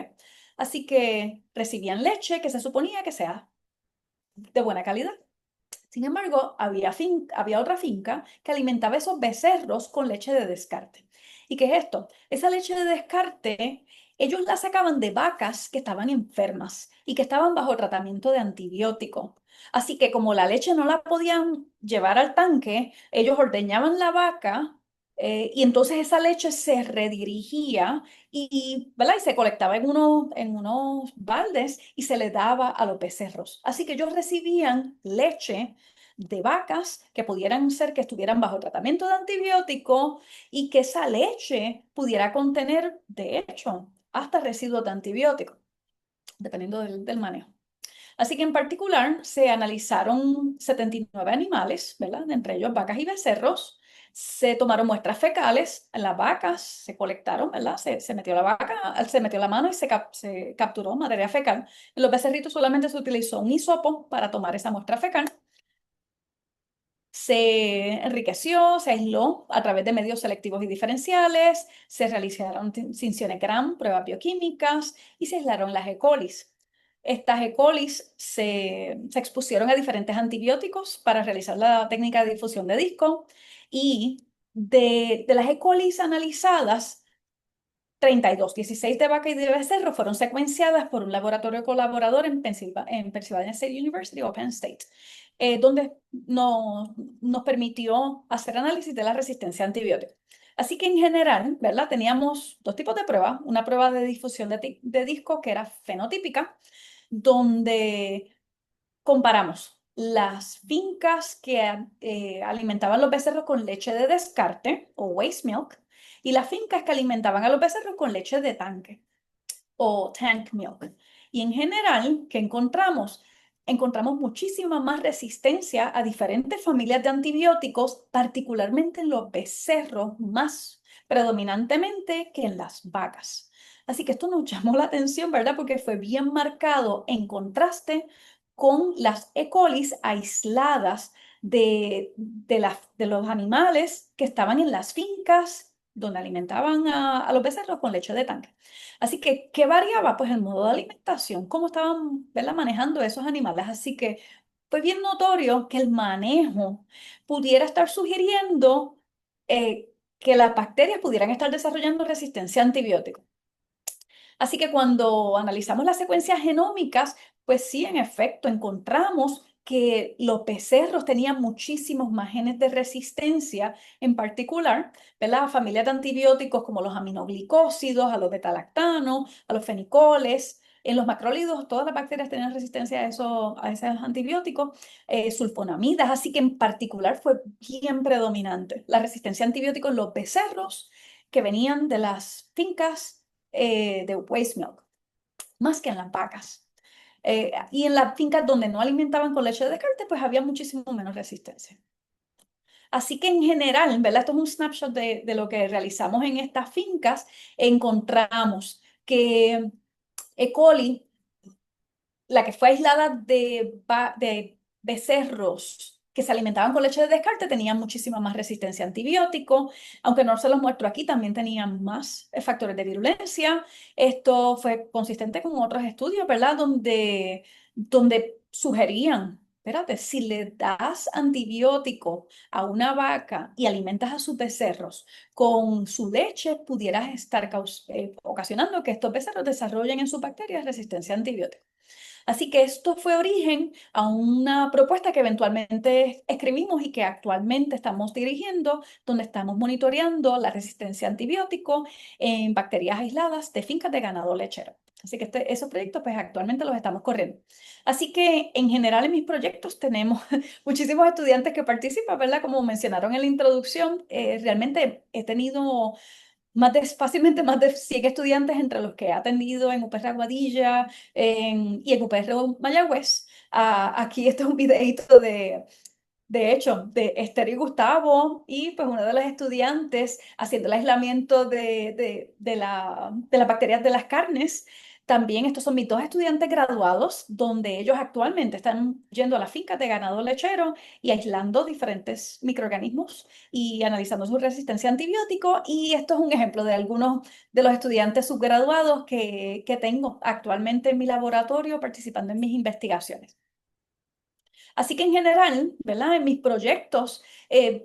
Speaker 2: Así que recibían leche que se suponía que sea de buena calidad. Sin embargo, había otra finca que alimentaba esos becerros con leche de descarte. ¿Y qué es esto? Esa leche de descarte, ellos la sacaban de vacas que estaban enfermas y que estaban bajo tratamiento de antibiótico. Así que como la leche no la podían llevar al tanque, ellos ordeñaban la vaca y entonces esa leche se redirigía ¿verdad? Y se colectaba en unos baldes y se le daba a los becerros. Así que ellos recibían leche de vacas que pudieran ser que estuvieran bajo tratamiento de antibiótico y que esa leche pudiera contener, de hecho, hasta residuos de antibiótico, dependiendo del manejo. Así que en particular se analizaron 79 animales, ¿verdad? Entre ellos vacas y becerros. Se tomaron muestras fecales, en las vacas se colectaron, ¿verdad? Se metió la vaca, se metió la mano y se capturó materia fecal. En los becerritos solamente se utilizó un hisopo para tomar esa muestra fecal. Se enriqueció, se aisló a través de medios selectivos y diferenciales, se realizaron cinciones Gram, pruebas bioquímicas y se aislaron las E. coli. Estas E. coli se expusieron a diferentes antibióticos para realizar la técnica de difusión de disco y de las E. coli analizadas, 32, 16 de vaca y de becerro fueron secuenciadas por un laboratorio colaborador en Pennsylvania State University o Penn State, donde nos permitió hacer análisis de la resistencia a antibióticos. Así que en general, ¿verdad? Teníamos dos tipos de pruebas. Una prueba de difusión de disco que era fenotípica, donde comparamos las fincas que alimentaban los becerros con leche de descarte o waste milk y las fincas que alimentaban a los becerros con leche de tanque o tank milk. Y en general, ¿qué encontramos? Encontramos muchísima más resistencia a diferentes familias de antibióticos, particularmente en los becerros, más predominantemente que en las vacas. Así que esto nos llamó la atención, ¿verdad? Porque fue bien marcado en contraste con las E. coli aisladas de los animales que estaban en las fincas donde alimentaban a los becerros con leche de tanque. Así que, ¿qué variaba? Pues el modo de alimentación, cómo estaban, ¿verdad?, manejando esos animales. Así que fue bien notorio que el manejo pudiera estar sugiriendo que las bacterias pudieran estar desarrollando resistencia a antibióticos. Así que cuando analizamos las secuencias genómicas, pues sí, en efecto, encontramos que los becerros tenían muchísimos más genes de resistencia, en particular, ¿verdad?, a familias de antibióticos como los aminoglicósidos, a los betalactanos, a los fenicoles. En los macrólidos, todas las bacterias tenían resistencia a esos antibióticos, sulfonamidas, así que en particular fue bien predominante la resistencia a antibióticos en los becerros que venían de las fincas de waste milk, más que en las vacas. Y en las fincas donde no alimentaban con leche de descarte, pues había muchísimo menos resistencia. Así que en general, ¿verdad? Esto es un snapshot de lo que realizamos en estas fincas. Encontramos que E. coli, la que fue aislada de becerros que se alimentaban con leche de descarte, tenían muchísima más resistencia a antibióticos, aunque no se los muestro aquí, también tenían más factores de virulencia. Esto fue consistente con otros estudios, ¿verdad? Donde sugerían, espérate, si le das antibiótico a una vaca y alimentas a sus becerros con su leche, pudieras estar ocasionando que estos becerros desarrollen en sus bacterias resistencia a antibióticos. Así que esto fue origen a una propuesta que eventualmente escribimos y que actualmente estamos dirigiendo, donde estamos monitoreando la resistencia a antibióticos en bacterias aisladas de fincas de ganado lechero. Así que esos proyectos pues actualmente los estamos corriendo. Así que en general en mis proyectos tenemos muchísimos estudiantes que participan, ¿verdad? Como mencionaron en la introducción, realmente he tenido fácilmente más de 100 estudiantes entre los que he atendido en UPR Aguadilla y en UPR Mayagüez. Aquí este es un videito de hecho, de Esther y Gustavo, y pues uno de los estudiantes haciendo el aislamiento de las bacterias de las carnes. También estos son mis dos estudiantes graduados, donde ellos actualmente están yendo a las fincas de ganado lechero y aislando diferentes microorganismos y analizando su resistencia a antibióticos. Y esto es un ejemplo de algunos de los estudiantes subgraduados que tengo actualmente en mi laboratorio participando en mis investigaciones. Así que en general, ¿verdad? En mis proyectos,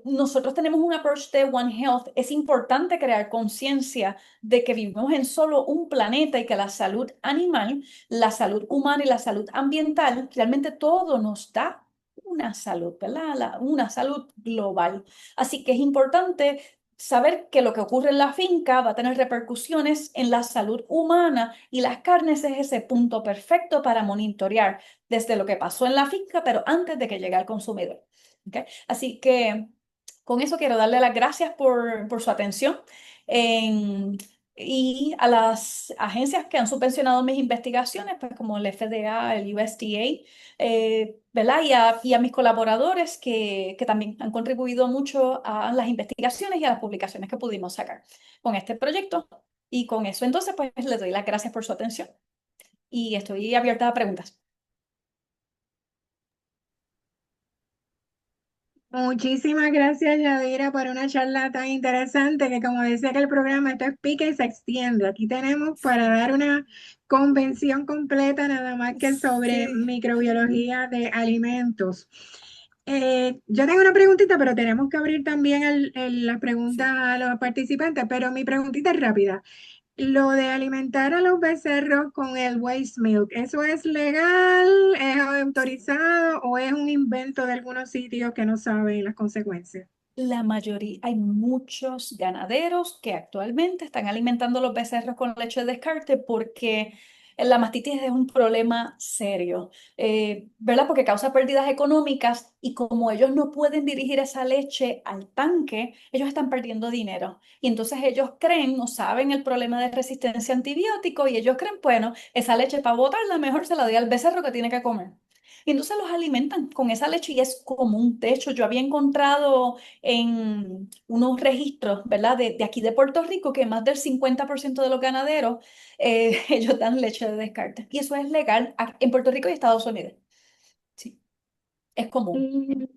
Speaker 2: nosotros tenemos un approach de One Health. Es importante crear conciencia de que vivimos en solo un planeta y que la salud animal, la salud humana y la salud ambiental, realmente todo nos da una salud, ¿verdad? Una salud global. Así que es importante saber que lo que ocurre en la finca va a tener repercusiones en la salud humana y las carnes es ese punto perfecto para monitorear desde lo que pasó en la finca, pero antes de que llegue al consumidor. ¿Okay? Así que con eso quiero darle las gracias por su atención y a las agencias que han subvencionado mis investigaciones, pues como el FDA, el USDA, ¿verdad? Y a mis colaboradores que también han contribuido mucho a las investigaciones y a las publicaciones que pudimos sacar con este proyecto. Y con eso entonces, pues les doy las gracias por su atención y estoy abierta a preguntas.
Speaker 1: Muchísimas gracias, Yadira, por una charla tan interesante que, como decía que el programa, esto es pica y se extiende. Aquí tenemos para dar una convención completa nada más que sobre
Speaker 2: Sí.
Speaker 1: microbiología de alimentos. Yo tengo una preguntita, pero tenemos que abrir también las preguntas
Speaker 2: Sí.
Speaker 1: a los participantes, pero mi preguntita es rápida. Lo de alimentar a los becerros con el waste milk, ¿eso es legal, es autorizado o es un invento de algunos sitios que no saben las consecuencias?
Speaker 2: La mayoría, hay muchos ganaderos que actualmente están alimentando los becerros con leche de descarte porque La mastitis es un problema serio, ¿verdad? Porque causa pérdidas económicas y como ellos no pueden dirigir esa leche al tanque, ellos están perdiendo dinero. Y entonces ellos creen, no saben el problema de resistencia a antibiótico y ellos creen, bueno, esa leche para botarla mejor se la doy al becerro que tiene que comer. Y entonces los alimentan con esa leche y es común. De hecho, yo había encontrado en unos registros, ¿verdad? De aquí de Puerto Rico que más del 50% de los ganaderos, ellos dan leche de descarte. Y eso es legal en Puerto Rico y Estados Unidos. Sí, es común.
Speaker 1: Y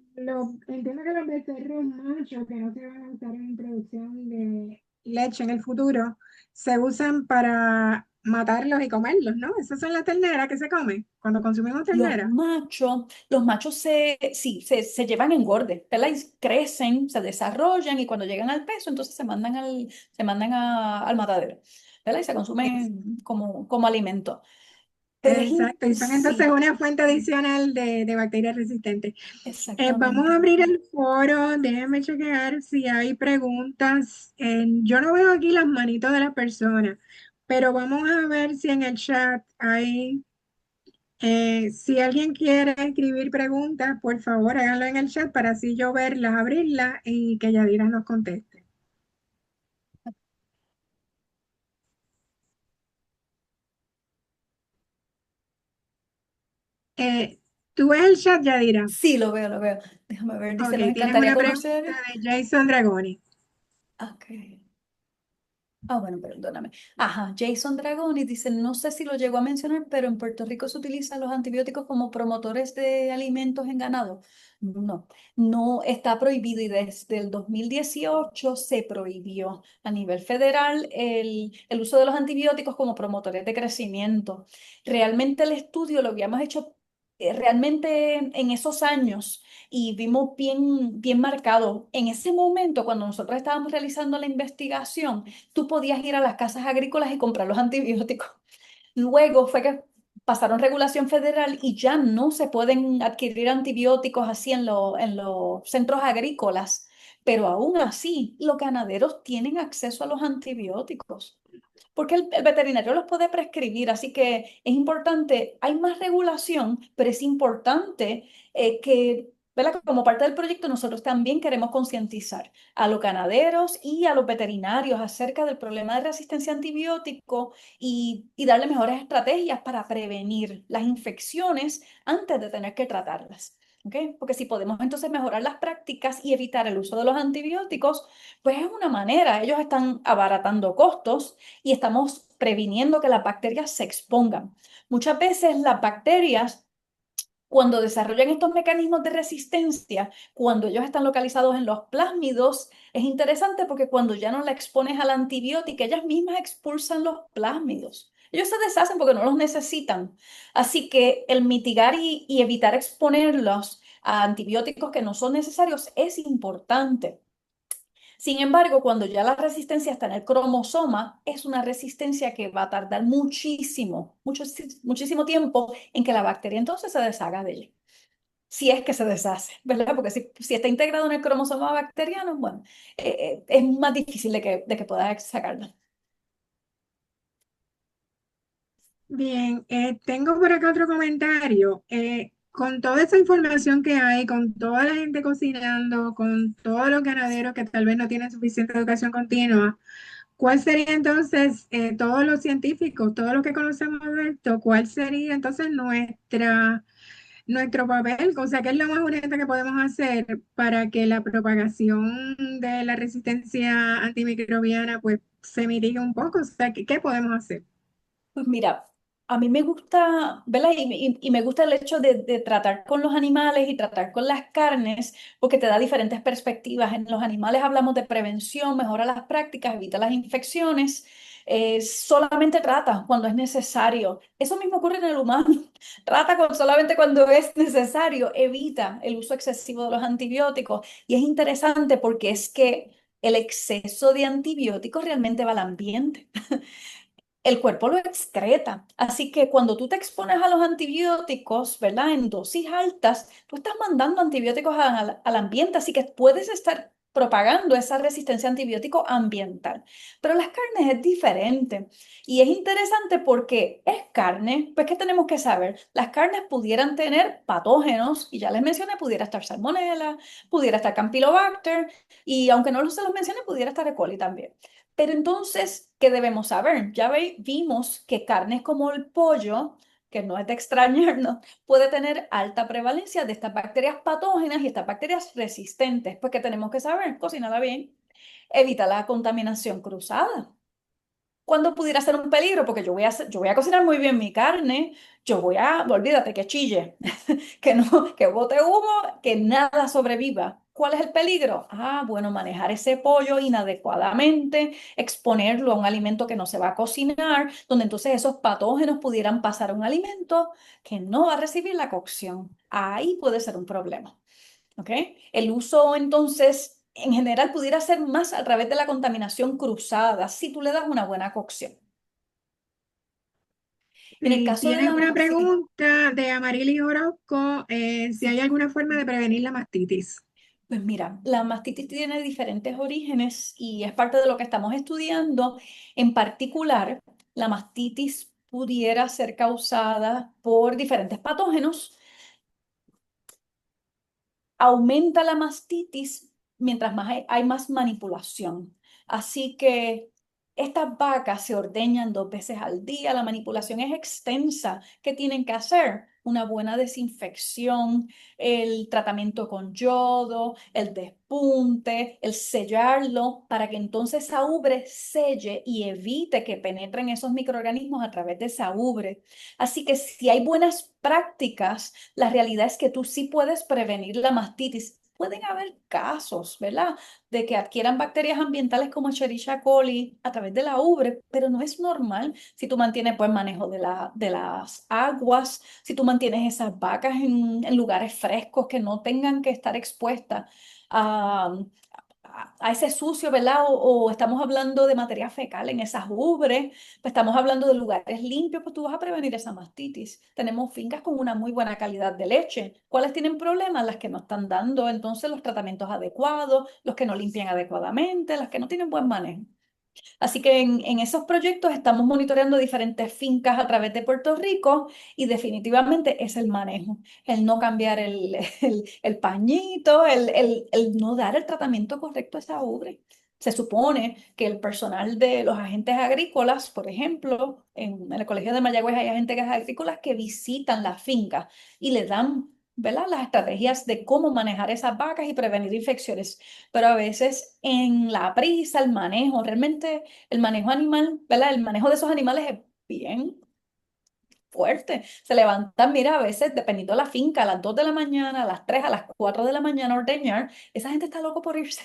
Speaker 1: entiendo que los becerros machos que no se van a usar en producción de leche en el futuro, se usan para matarlos y comerlos, ¿no? Esas son las terneras que se comen cuando consumimos ternera.
Speaker 2: Los machos sí, se llevan engorde, ¿verdad? Y crecen, se desarrollan y cuando llegan al peso, entonces se mandan al matadero, ¿verdad? Y se
Speaker 1: Es-
Speaker 2: consumen como alimento. Pero
Speaker 1: Exacto, y son entonces
Speaker 2: sí,
Speaker 1: una fuente adicional de bacterias resistentes. Vamos a
Speaker 2: exactamente.
Speaker 1: abrir el foro, déjenme chequear si hay preguntas. Yo no veo aquí las manitos de las personas, pero vamos a ver si en el chat hay, si alguien quiere escribir preguntas, por favor háganlo en el chat para así yo verlas, abrirlas y que Yadira nos conteste. Eh, ¿Tú ves el chat, Yadira?
Speaker 2: Sí, lo veo, lo veo. Déjame ver, dice, nos
Speaker 1: Ok, tienes
Speaker 2: encantaría
Speaker 1: una pregunta
Speaker 2: conocer.
Speaker 1: de Jason Dragoni.
Speaker 2: Ok. Ah, bueno, perdóname. Ajá, Jason Dragoni dice, no sé si lo llegó a mencionar, pero en Puerto Rico se utilizan los antibióticos como promotores de alimentos en ganado. No, no está prohibido y desde el 2018 se prohibió a nivel federal el uso de los antibióticos como promotores de crecimiento. Realmente el estudio lo habíamos hecho realmente en esos años y vimos bien marcado. En ese momento, cuando nosotros estábamos realizando la investigación, tú podías ir a las casas agrícolas y comprar los antibióticos. Luego fue que pasaron regulación federal y ya no se pueden adquirir antibióticos así en los centros agrícolas, pero aún así los ganaderos tienen acceso a los antibióticos. Porque el veterinario los puede prescribir, así que es importante, hay más regulación, pero es importante ¿verdad? Que como parte del proyecto nosotros también queremos concientizar a los ganaderos y a los veterinarios acerca del problema de resistencia a antibióticos y darle mejores estrategias para prevenir las infecciones antes de tener que tratarlas. ¿Ok? Porque si podemos entonces mejorar las prácticas y evitar el uso de los antibióticos, pues es una manera, ellos están abaratando costos y estamos previniendo que las bacterias se expongan. Muchas veces las bacterias, cuando desarrollan estos mecanismos de resistencia, cuando ellos están localizados en los plásmidos, es interesante porque cuando ya no la expones al antibiótico, ellas mismas expulsan los plásmidos. Ellos se deshacen porque no los necesitan. Así que el mitigar y evitar exponerlos a antibióticos que no son necesarios es importante. Sin embargo, cuando ya la resistencia está en el cromosoma, es una resistencia que va a tardar muchísimo tiempo en que la bacteria entonces se deshaga de ella. Si es que se deshace, ¿verdad? Porque si está integrado en el cromosoma bacteriano, bueno, es más difícil de que puedas sacarla.
Speaker 1: Bien, tengo por acá otro comentario. Con toda esa información que hay, con toda la gente cocinando, con todos los ganaderos que tal vez no tienen suficiente educación continua, ¿cuál sería entonces, todos los científicos, todos los que conocemos de esto, cuál sería entonces nuestro papel? O sea, ¿qué es lo más urgente que podemos hacer para que la propagación de la resistencia antimicrobiana pues se mitigue un poco? O sea, ¿qué podemos hacer?
Speaker 2: Pues mira, a mí me gusta, ¿verdad? Y me gusta el hecho de tratar con los animales y tratar con las carnes, porque te da diferentes perspectivas. En los animales hablamos de prevención, mejora las prácticas, evita las infecciones, solamente trata cuando es necesario. Eso mismo ocurre en el humano. Trata solamente cuando es necesario, evita el uso excesivo de los antibióticos. Y es interesante porque es que el exceso de antibióticos realmente va al ambiente. El cuerpo lo excreta. Así que cuando tú te expones a los antibióticos, ¿verdad? En dosis altas, tú estás mandando antibióticos al ambiente, así que puedes estar propagando esa resistencia a antibiótico ambiental. Pero las carnes es diferente y es interesante porque es carne, pues ¿qué tenemos que saber? Las carnes pudieran tener patógenos y ya les mencioné, pudiera estar salmonella, pudiera estar campylobacter y aunque no se los mencione, pudiera estar E. coli también. Pero entonces, ¿qué debemos saber? Ya vimos que carnes como el pollo, que no es de extrañarnos, puede tener alta prevalencia de estas bacterias patógenas y estas bacterias resistentes. Pues, ¿qué tenemos que saber? Cocinarla bien, evita la contaminación cruzada. ¿Cuándo pudiera ser un peligro? Porque yo voy a cocinar muy bien mi carne, olvídate que chille, que no, que bote humo, que nada sobreviva. ¿Cuál es el peligro? Ah, bueno, manejar ese pollo inadecuadamente, exponerlo a un alimento que no se va a cocinar, donde entonces esos patógenos pudieran pasar a un alimento que no va a recibir la cocción. Ahí puede ser un problema. ¿Ok? El uso entonces en general pudiera ser más a través de la contaminación cruzada si tú le das una buena cocción. En el
Speaker 1: Si
Speaker 2: caso de
Speaker 1: tienes
Speaker 2: la
Speaker 1: una
Speaker 2: sí,
Speaker 1: pregunta de Amarilis Orozco, si hay alguna forma de prevenir la mastitis.
Speaker 2: pues mira, la mastitis tiene diferentes orígenes y es parte de lo que estamos estudiando. En particular, la mastitis pudiera ser causada por diferentes patógenos. Aumenta la mastitis mientras más hay más manipulación. Así que estas vacas se ordeñan 2 veces al día. La manipulación es extensa. ¿Qué tienen que hacer? Una buena desinfección, el tratamiento con yodo, el despunte, el sellarlo, para que entonces esa ubre selle y evite que penetren esos microorganismos a través de esa ubre. Así que si hay buenas prácticas, la realidad es que tú sí puedes prevenir la mastitis. Pueden haber casos, ¿verdad? De que adquieran bacterias ambientales como Escherichia coli a través de la ubre, pero no es normal si tú mantienes buen manejo de las aguas, si tú mantienes esas vacas en lugares frescos que no tengan que estar expuestas a, a ese sucio, ¿verdad? O estamos hablando de materia fecal en esas ubres, pues estamos hablando de lugares limpios, pues tú vas a prevenir esa mastitis. Tenemos fincas con una muy buena calidad de leche. ¿Cuáles tienen problemas? Las que no están dando entonces los tratamientos adecuados, los que no limpian adecuadamente, las que no tienen buen manejo. Así que en esos proyectos estamos monitoreando diferentes fincas a través de Puerto Rico y definitivamente es el manejo, el no cambiar el pañito, el no dar el tratamiento correcto a esa ubre. Se supone que el personal de los agentes agrícolas, por ejemplo, en el Colegio de Mayagüez hay agentes agrícolas que visitan las fincas y le dan, ¿verdad?, las estrategias de cómo manejar esas vacas y prevenir infecciones. Pero a veces en la prisa, el manejo, realmente el manejo animal, ¿verdad? El manejo de esos animales es bien fuerte. Se levantan, mira, a veces, dependiendo de la finca, a las 2 de la mañana, a las 3, a las 4 de la mañana a ordeñar. Esa gente está loco por irse.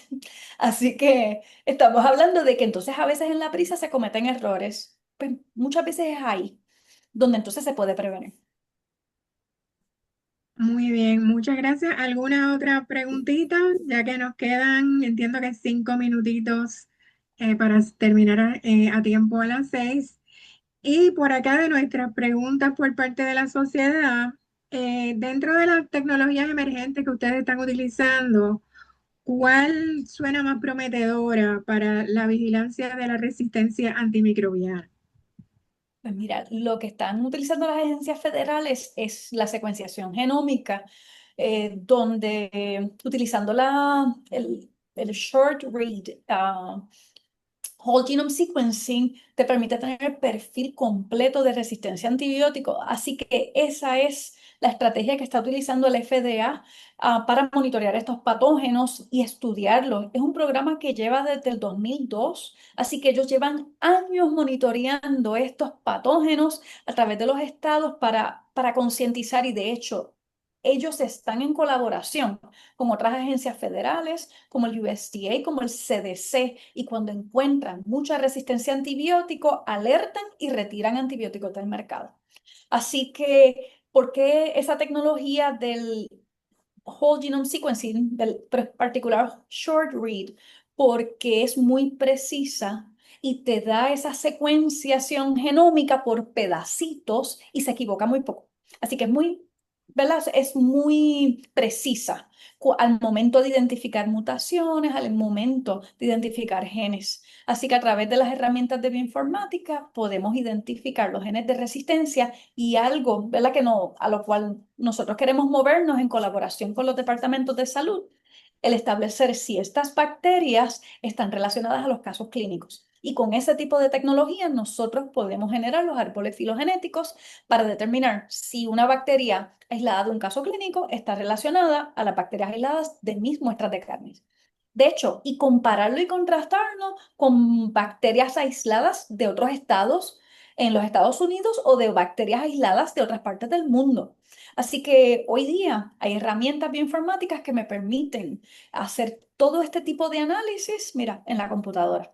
Speaker 2: Así que estamos hablando de que entonces a veces en la prisa se cometen errores. Pues muchas veces es ahí donde entonces se puede prevenir.
Speaker 1: Muy bien, muchas gracias. ¿Alguna otra preguntita? Ya que nos quedan, entiendo que 5 minutitos para terminar a tiempo a las 6. Y por acá de nuestras preguntas por parte de la sociedad, dentro de las tecnologías emergentes que ustedes están utilizando, ¿cuál suena más prometedora para la vigilancia de la resistencia antimicrobiana?
Speaker 2: Pues mira, lo que están utilizando las agencias federales es la secuenciación genómica, donde utilizando el short read, Whole Genome Sequencing te permite tener el perfil completo de resistencia a antibióticos. Así que esa es la estrategia que está utilizando el FDA para monitorear estos patógenos y estudiarlos. Es un programa que lleva desde el 2002, así que ellos llevan años monitoreando estos patógenos a través de los estados para concientizar y de hecho ellos están en colaboración con otras agencias federales como el USDA, como el CDC, y cuando encuentran mucha resistencia a antibiótico, alertan y retiran antibióticos del mercado. Así que, ¿por qué esa tecnología del Whole Genome Sequencing, del particular short read? Porque es muy precisa y te da esa secuenciación genómica por pedacitos y se equivoca muy poco. Así que es muy ¿verdad? Es muy precisa al momento de identificar mutaciones, al momento de identificar genes. Así que a través de las herramientas de bioinformática podemos identificar los genes de resistencia y algo, ¿verdad? Que no, a lo cual nosotros queremos movernos en colaboración con los departamentos de salud, el establecer si estas bacterias están relacionadas a los casos clínicos. Y con ese tipo de tecnología nosotros podemos generar los árboles filogenéticos para determinar si una bacteria aislada de un caso clínico está relacionada a las bacterias aisladas de mis muestras de carne. De hecho, y compararlo y contrastarlo con bacterias aisladas de otros estados en los Estados Unidos o de bacterias aisladas de otras partes del mundo. Así que hoy día hay herramientas bioinformáticas que me permiten hacer todo este tipo de análisis, mira, en la computadora.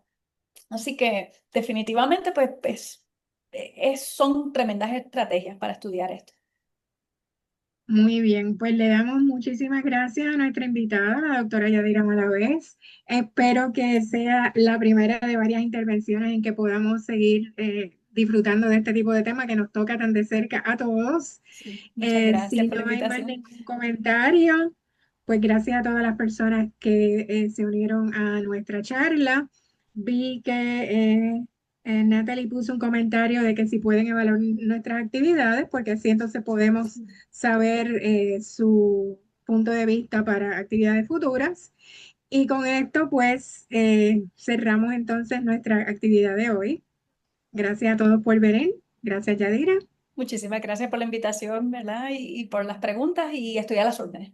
Speaker 2: Así que definitivamente, son tremendas estrategias para estudiar esto.
Speaker 1: Muy bien, pues le damos muchísimas gracias a nuestra invitada, la doctora Yadira Malavé. Espero que sea la primera de varias intervenciones en que podamos seguir disfrutando de este tipo de tema que nos toca tan de cerca a todos.
Speaker 2: Sí, muchas gracias
Speaker 1: Si
Speaker 2: por la
Speaker 1: no hay más
Speaker 2: invitación.
Speaker 1: ningún comentario, pues gracias a todas las personas que se unieron a nuestra charla. Vi que Natalie puso un comentario de que si pueden evaluar nuestras actividades, porque así entonces podemos saber su punto de vista para actividades futuras. Y con esto, pues, cerramos entonces nuestra actividad de hoy. Gracias a todos por venir. Gracias, Yadira.
Speaker 2: Muchísimas gracias por la invitación, ¿verdad? Y por las preguntas y estoy a las órdenes.